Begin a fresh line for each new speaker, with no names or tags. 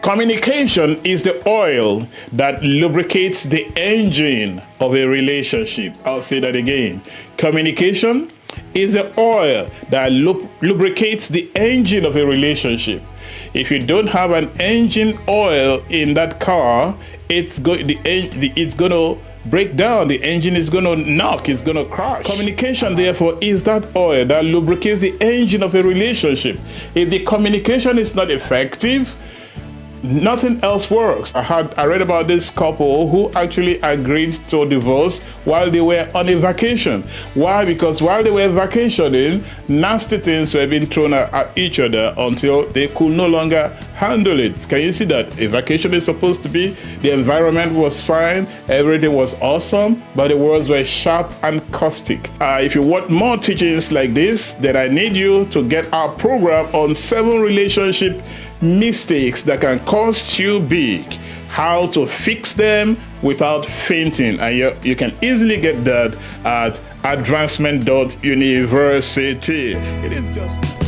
Communication is the oil that lubricates the engine of a relationship. I'll say that again. Communication is the oil that lubricates the engine of a relationship. If you don't have an engine oil in that car, it's going to break down. The engine is going to knock. It's going to crash. Communication, therefore, is that oil that lubricates the engine of a relationship. If the communication is not effective, nothing else works. I read about this couple who actually agreed to divorce while they were on a vacation. Why? Because while they were vacationing, nasty things were being thrown at each other until they could no longer handle it. Can you see that? A vacation is supposed to be, the environment was fine, everything was awesome, but the words were sharp and caustic. If you want more teachings like this, then I need you to get our program on 7 relationship mistakes that can cost you big, how to fix them without fainting. And you can easily get that at advancement.university. It is just